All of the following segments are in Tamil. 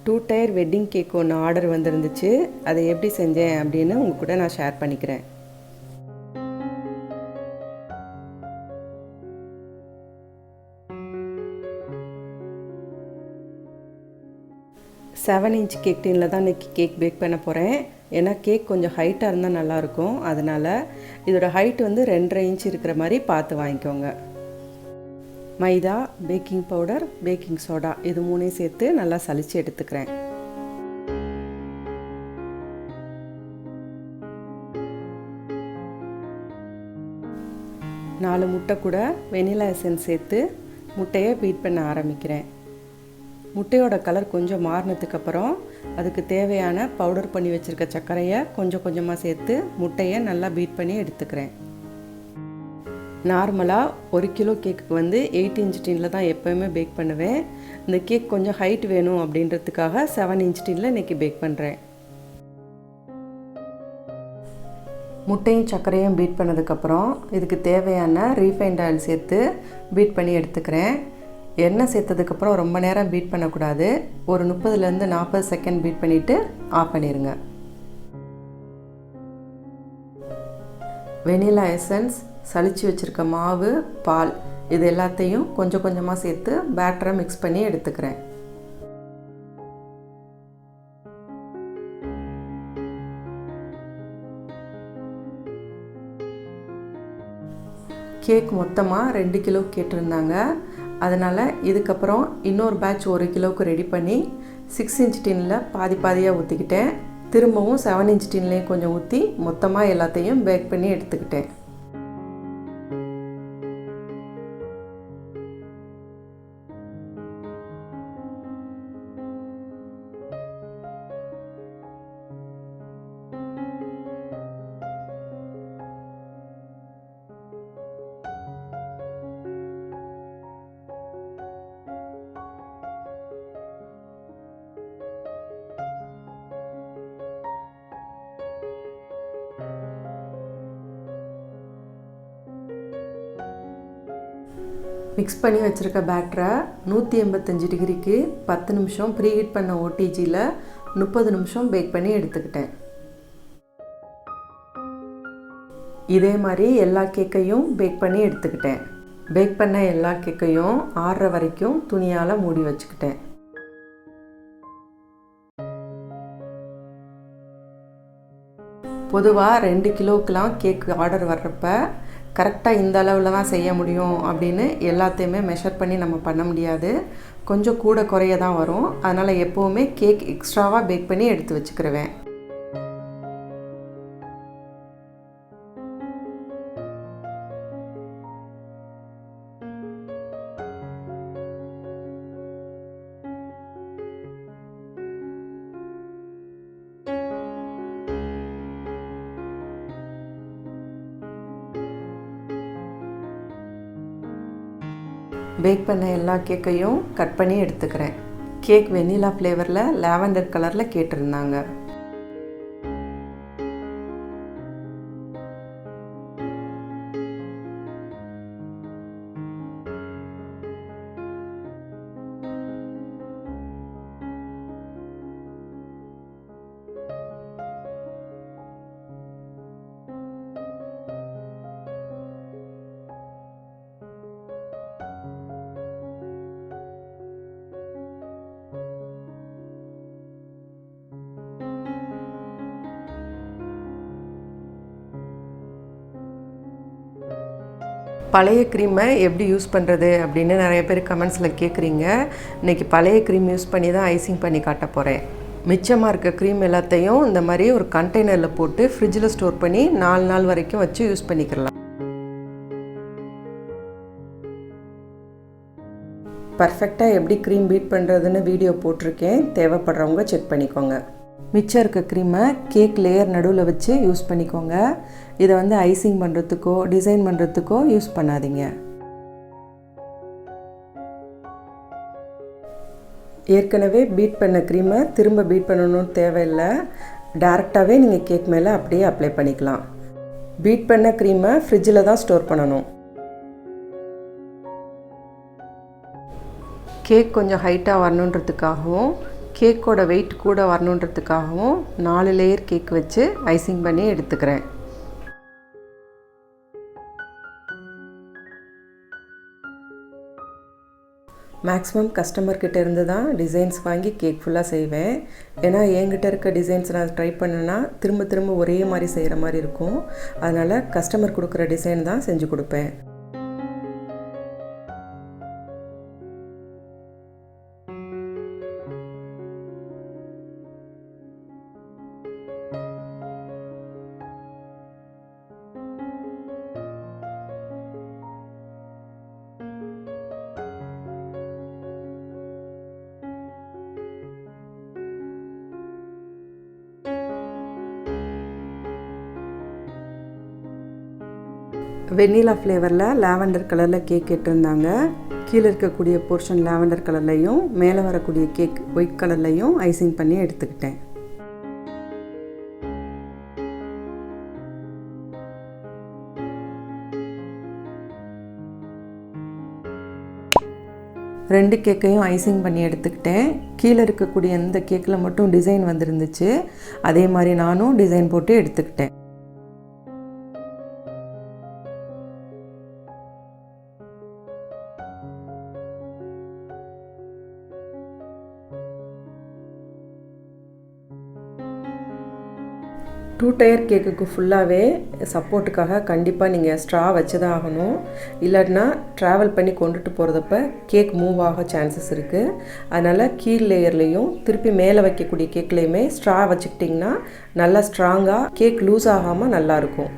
2 டயர் வெட்டிங் கேக் ஒன்று ஆர்டர் வந்திருந்துச்சு. அதை எப்படி செஞ்சேன் அப்படின்னு உங்கள் கூட நான் ஷேர் பண்ணிக்கிறேன். செவன் இன்ச் கேக் டின்னில் தான் இன்றைக்கி கேக் பேக் பண்ண போகிறேன். ஏன்னா கேக் கொஞ்சம் ஹைட்டாக இருந்தால் நல்லாயிருக்கும். அதனால் இதோட ஹைட் வந்து 2.5 இன்ச் இருக்கிற மாதிரி பார்த்து வாங்கிக்கோங்க. மைதா, பேக்கிங் பவுடர், பேக்கிங் சோடா இது 3ஐயும் சேர்த்து நல்லா சலிச்சு எடுத்துக்கிறேன். நாலு முட்டை கூட வெனிலா எசன்ஸ் சேர்த்து முட்டையை பீட் பண்ண ஆரம்பிக்கிறேன். முட்டையோட கலர் கொஞ்சம் மாறினதுக்கப்புறம் அதுக்கு தேவையான பவுடர் பண்ணி வச்சுருக்க சர்க்கரையை கொஞ்சம் கொஞ்சமாக சேர்த்து முட்டையை நல்லா பீட் பண்ணி எடுத்துக்கிறேன். நார்மலாக 1 கிலோ கேக்குக்கு வந்து 8 இன்ச் டின்னில் தான் எப்போயுமே பேக் பண்ணுவேன். இந்த கேக் கொஞ்சம் ஹைட் வேணும் அப்படின்றதுக்காக 7 இன்ச் டின்னில் இன்றைக்கி பேக் பண்ணுறேன். முட்டையும் சர்க்கரையும் பீட் பண்ணதுக்கப்புறம் இதுக்கு தேவையான ரீஃபைண்ட் ஆயில் சேர்த்து பீட் பண்ணி எடுத்துக்கிறேன். எண்ணெய் சேர்த்ததுக்கப்புறம் ரொம்ப நேரம் பீட் பண்ணக்கூடாது. ஒரு 30லேருந்து 40 செகண்ட் பீட் பண்ணிவிட்டு ஆஃப் பண்ணிடுங்க. வெனிலா எசன்ஸ், சலிச்சு வச்சுருக்க மாவு, பால் இது எல்லாத்தையும் கொஞ்சம் கொஞ்சமாக சேர்த்து பேட்டரை மிக்ஸ் பண்ணி எடுத்துக்கிறேன். கேக் மொத்தமாக 2 கிலோ கேட்டிருந்தாங்க. அதனால் இதுக்கப்புறம் இன்னொரு பேட்ச் 1 கிலோவுக்கு ரெடி பண்ணி 6 இன்ச் டின்னில் பாதி பாதியாக ஊற்றிக்கிட்டேன். திரும்பவும் 7 இன்ச் டின்லேயும் கொஞ்சம் ஊற்றி மொத்தமாக எல்லாத்தையும் பேக் பண்ணி எடுத்துக்கிட்டேன். மிக்ஸ் பண்ணி வச்சுருக்க பேட்டரை 185 டிகிரிக்கு 10 நிமிஷம் ப்ரீஹீட் பண்ண ஓடிஜியில் 30 நிமிஷம் பேக் பண்ணி எடுத்துக்கிட்டேன். இதே மாதிரி எல்லா கேக்கையும் பேக் பண்ணி எடுத்துக்கிட்டேன். பேக் பண்ண எல்லா கேக்கையும் ஆறுற வரைக்கும் துணியால் மூடி வச்சுக்கிட்டேன். பொதுவாக 2 கிலோக்கெலாம் கேக் ஆர்டர் வர்றப்ப கரெக்டாக இந்த அளவில் தான் செய்ய முடியும் அப்படின்னு எல்லாத்தையுமே மெஷர் பண்ணி நம்ம பண்ண முடியாது. கொஞ்சம் கூட குறைய தான் வரும். அதனால் எப்போவுமே கேக் எக்ஸ்ட்ராவாக பேக் பண்ணி எடுத்து வச்சுக்கிருவேன். பேக் பண்ண எல்லா கேக்கையும் கட் பண்ணி எடுத்துக்கிறேன். கேக் வெனிலா ஃப்ளேவரில் லாவெண்டர் கலரில் கேட்டிருந்தாங்க. பழைய க்ரீமை எப்படி யூஸ் பண்ணுறது அப்படின்னு நிறைய பேர் கமெண்ட்ஸில் கேட்குறீங்க. இன்றைக்கி பழைய க்ரீம் யூஸ் பண்ணி தான் ஐசிங் பண்ணி காட்ட போகிறேன். மிச்சமாக இருக்க க்ரீம் எல்லாத்தையும் இந்த மாதிரி ஒரு கண்டெய்னரில் போட்டு ஃப்ரிட்ஜில் ஸ்டோர் பண்ணி 4 நாள் வரைக்கும் வச்சு யூஸ் பண்ணிக்கலாம். பர்ஃபெக்டாக எப்படி க்ரீம் பீட் பண்ணுறதுன்னு வீடியோ போட்டிருக்கேன். தேவைப்படுறவங்க செக் பண்ணிக்கோங்க. மிச்சம் இருக்க க்ரீமை கேக் லேயர் நடுவில் வச்சு யூஸ் பண்ணிக்கோங்க. இதை வந்து ஐசிங் பண்ணுறதுக்கோ டிசைன் பண்ணுறதுக்கோ யூஸ் பண்ணாதீங்க. ஏற்கனவே பீட் பண்ண க்ரீமை திரும்ப பீட் பண்ணணும்னு தேவையில்லை. டேரெக்டாகவே நீங்கள் கேக் மேலே அப்படியே அப்ளை பண்ணிக்கலாம். பீட் பண்ண க்ரீமை ஃப்ரிட்ஜில் தான் ஸ்டோர் பண்ணணும். கேக் கொஞ்சம் ஹைட்டாக வரணுன்றதுக்காகவும் கேக்கோட வெயிட் கூட வரணுன்றதுக்காகவும் 4 லேயர் கேக் வச்சு ஐசிங் பண்ணி எடுத்துக்கிறேன். மேக்ஸிமம் கஸ்டமர்கிட்ட இருந்து தான் டிசைன்ஸ் வாங்கி கேக் ஃபுல்லாக செய்வேன். ஏன்னா என்கிட்ட இருக்க டிசைன்ஸ் நான் ட்ரை பண்ணேன்னா திரும்ப திரும்ப ஒரே மாதிரி செய்கிற மாதிரி இருக்கும். அதனால் கஸ்டமர் கொடுக்குற டிசைன் தான் செஞ்சு கொடுப்பேன். வெண்ணிலா ஃப்ளேவரில் லாவெண்டர் கலரில் கேக் கேட்டிருந்தாங்க. கீழே இருக்கக்கூடிய போர்ஷன் லாவெண்டர் கலர்லையும் மேலே வரக்கூடிய கேக் ஒயிட் கலர்லையும் ஐசிங் பண்ணி எடுத்துக்கிட்டேன். ரெண்டு கேக்கையும் ஐசிங் பண்ணி எடுத்துக்கிட்டேன். கீழே இருக்கக்கூடிய இந்த கேக்கில் மட்டும் டிசைன் வந்துருந்துச்சு. அதே மாதிரி நானும் டிசைன் போட்டு எடுத்துக்கிட்டேன். டூ டயர் கேக்குக்கு ஃபுல்லாகவே சப்போர்ட்டுக்காக கண்டிப்பாக நீங்கள் ஸ்ட்ரா வச்சு தான் ஆகணும். இல்லாட்டினா ட்ராவல் பண்ணி கொண்டுட்டு போகிறதப்ப கேக் மூவ் ஆக சான்சஸ் இருக்குது. அதனால் கீழ் லேயர்லேயும் திருப்பி மேலே வைக்கக்கூடிய கேக்லேயுமே ஸ்ட்ரா வச்சுக்கிட்டிங்கன்னா நல்லா ஸ்ட்ராங்காக கேக் லூஸ் ஆகாமல் நல்லாயிருக்கும்.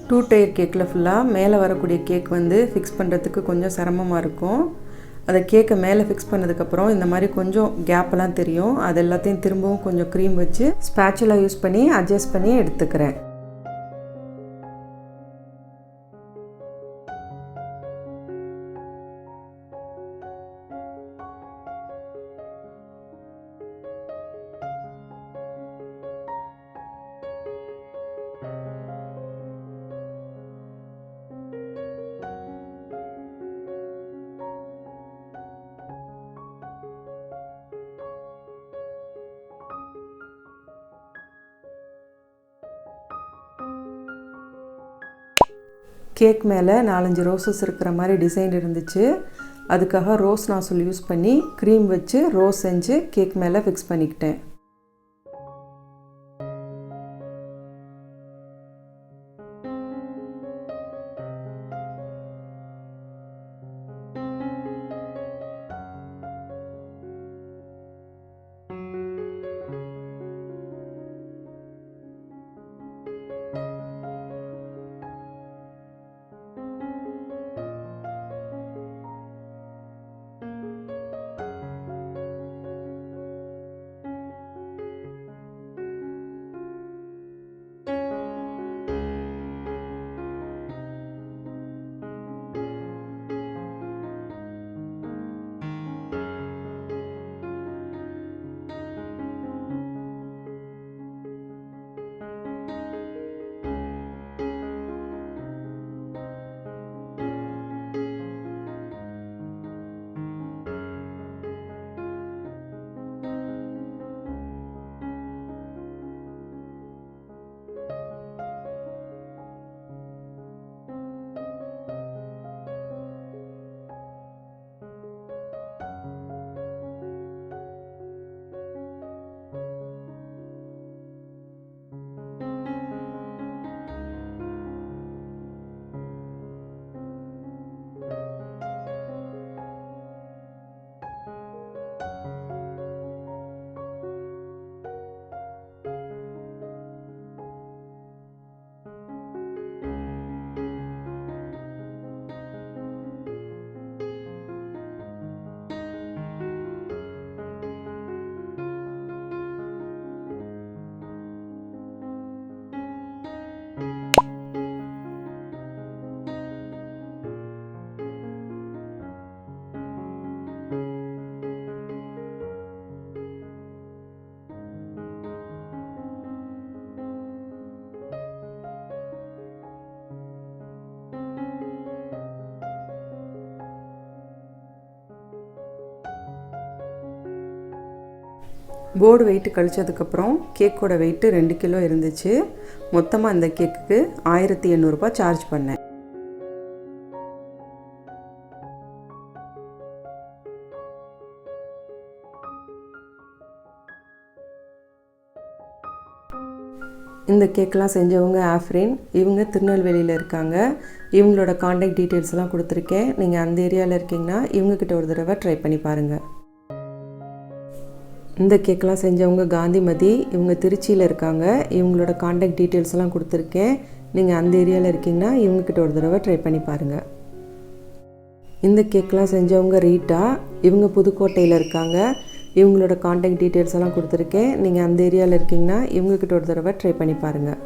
டூ டயர் கேக்கில் ஃபுல்லாக மேலே வரக்கூடிய கேக் வந்து ஃபிக்ஸ் பண்ணுறதுக்கு கொஞ்சம் சிரமமாக இருக்கும். அதை கேக்கை மேலே ஃபிக்ஸ் பண்ணதுக்கப்புறம் இந்த மாதிரி கொஞ்சம் கேப்பெல்லாம் தெரியும். அது எல்லாத்தையும் திரும்பவும் கொஞ்சம் க்ரீம் வச்சு ஸ்பேச்சுலா யூஸ் பண்ணி அட்ஜஸ்ட் பண்ணி எடுத்துக்கிறேன். கேக் மேலே 4-5 ரோஸஸ் இருக்கிற மாதிரி டிசைன் இருந்துச்சு. அதுக்காக ரோஸ் நாசல் யூஸ் பண்ணி க்ரீம் வச்சு ரோஸ் செஞ்சு கேக் மேலே ஃபிக்ஸ் பண்ணிக்கிட்டேன். போர்டு வெயிட்டு கழிச்சதுக்கப்புறம் கேக்கோட வெயிட்டு 2 கிலோ இருந்துச்சு. மொத்தமாக அந்த கேக்குக்கு 1800 ரூபாய் சார்ஜ் பண்ணேன். இந்த கேக்கெலாம் செஞ்சவங்க ஆஃப்ரின். இவங்க திருநெல்வேலியில் இருக்காங்க. இவங்களோட காண்டாக்ட் டீட்டெயில்ஸ்லாம் கொடுத்துருக்கேன். நீங்கள் அந்த ஏரியாவில் இருக்கீங்கன்னா இவங்கக்கிட்ட ஒரு தடவை ட்ரை பண்ணி பாருங்கள். இந்த கேக்கெலாம் செஞ்சவங்க காந்திமதி. இவங்க திருச்சியில் இருக்காங்க. இவங்களோட காண்டாக்ட் டீட்டெயில்ஸ்லாம் கொடுத்துருக்கேன். நீங்கள் அந்த ஏரியாவில் இருக்கீங்கன்னா இவங்கக்கிட்ட ஒரு தடவை ட்ரை பண்ணி பாருங்கள். இந்த கேக்கெலாம் செஞ்சவங்க ரீட்டா. இவங்க புதுக்கோட்டையில் இருக்காங்க. இவங்களோட காண்டாக்ட் டீட்டெயில்ஸ் எல்லாம் கொடுத்துருக்கேன். நீங்கள் அந்த ஏரியாவில் இருக்கீங்கன்னா இவங்கக்கிட்ட ஒரு தடவை ட்ரை பண்ணி பாருங்கள்.